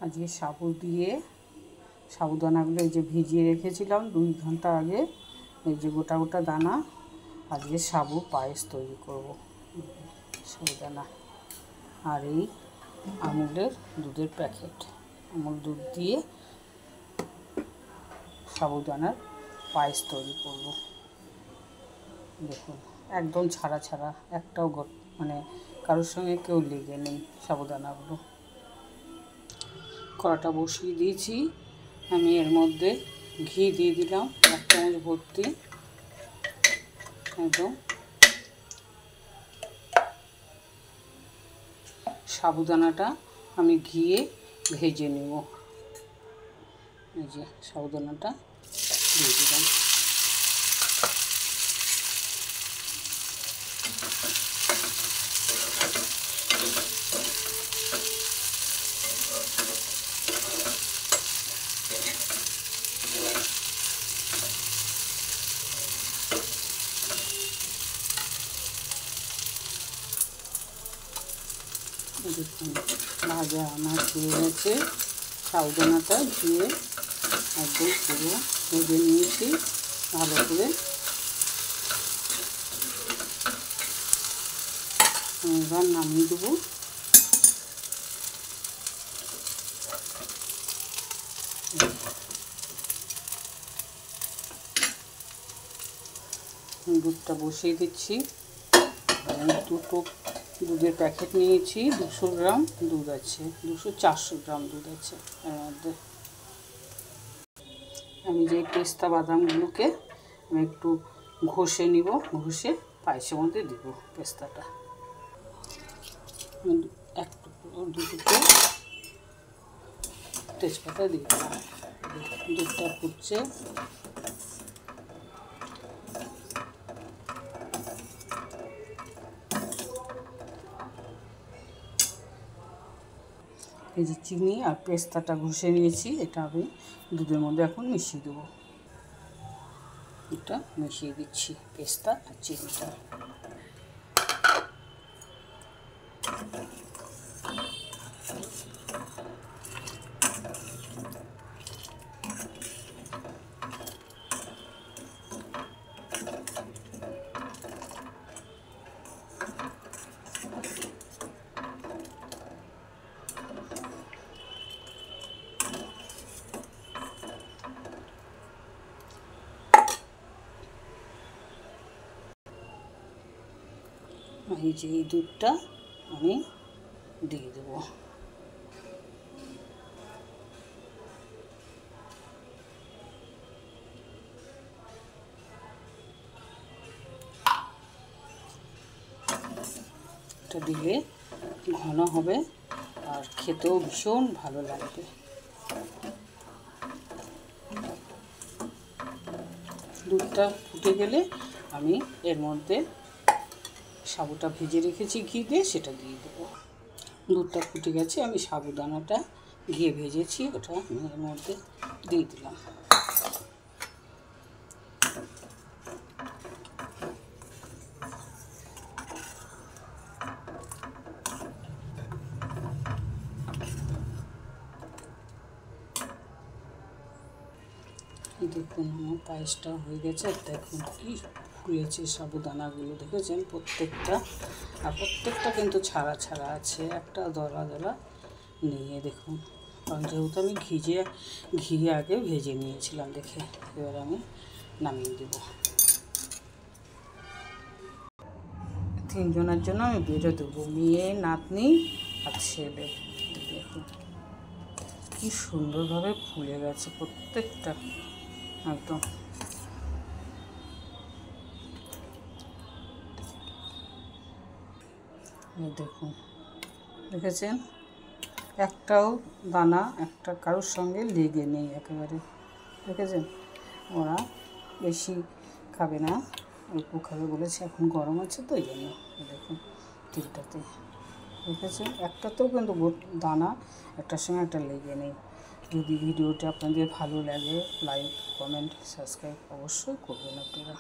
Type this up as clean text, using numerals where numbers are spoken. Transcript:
আজকে সাবু দিয়ে সাবুদানাগুলো এই যে ভিজিয়ে রেখেছিলাম 2 ঘন্টা আগে, এই যে গোটা গোটা দানা। আজকে সাবু পায়েস তৈরি করব। সাবুদানা আর এই আমুলের দুধের প্যাকেট, আমুল দুধ দিয়ে সাবুদানার পায়েস তৈরি করব। দেখুন একদম ছাড়া ছাড়া, একটাও মানে কারোর সঙ্গে কেউ লেগে নেই সাবুদানাগুলো। কড়াটা বসিয়ে দিয়েছি, আমি এর মধ্যে ঘি দিয়ে দিলাম 1 চামচ ভর্তি একদম। সাবুদানাটা আমি ঘিয়ে ভেজে নেব। এই যে সাবুদানাটা দিয়ে দিলাম। দেখুন ভাজা আমার হয়ে গেছে, সাবুদানাটা ধুয়ে একদম পুরো ভেজে নিয়েছি ভালো করে। এবার নামিয়ে দেবো। দুধটা বসিয়ে দিচ্ছি। দুটো দুধের প্যাকেট নিয়েছি, 200 গ্রাম দুধ আছে, 400 গ্রাম দুধ আছে এর মধ্যে। আমি যে পেস্তা বাদামগুলোকে আমি একটু ঘষে নিব, ঘষে পায়েসের মধ্যে দিব পেস্তাটা। দুটো তেজপাতা দিয়ে দিলাম। দুধটা ফুটছে, এই যে চিনি আর পেস্তাটা ঘষে নিয়েছি, এটা আমি দুধের মধ্যে এখন মিশিয়ে দেবো। এটা মিশিয়ে দিচ্ছি পেস্তা আর চিনিটা। এই যে এই দুধটা আমি দিয়ে দেবো। এটা দিলে ঘন হবে আর খেতেও ভীষণ ভালো লাগবে। দুধটা ফুটে গেলে আমি এর মধ্যে সাবুটা ভেজে রেখেছি ঘি দিয়ে, সেটা দিয়ে দেবো। দুধটা ফুটে গেছে, আমি সাবুদানাটা ঘিয়ে ভেজেছি ওটা আমি এর মধ্যে দিয়ে দিলাম। দেখুন আমার পায়েসটা হয়ে গেছে। দেখুন কি ফুলেছে সাবুদানাগুলো, দেখেছেন প্রত্যেকটা, আর প্রত্যেকটা কিন্তু ছাড়া ছাড়া আছে, একটা দলা দলা নিয়ে দেখুন। কারণ যেহেতু আমি ঘি আগে ভেজে নিয়েছিলাম দেখে। এবার আমি নামিয়ে দেব। 3 জনের জন্য আমি বেড়ে দেবো, মেয়ে, নাতনি আর ছেলে। দেখুন কি সুন্দরভাবে ফুলে গেছে প্রত্যেকটা একদম। দেখুন দেখেছেন একটাও দানা একটা কারোর সঙ্গে লেগে নেই একেবারে, দেখেছেন। ওরা বেশি খাবে না, অল্প খাবে বলেছে, এখন গরম আছে তো এই জন্য। দেখুন 3টাতে, দেখেছেন একটাতেও কিন্তু দানা একটার সঙ্গে একটা লেগে নেই। যদি ভিডিওটা আপনাদের ভালো লাগে, লাইক, কমেন্ট, সাবস্ক্রাইব অবশ্যই করবেন আপনারা।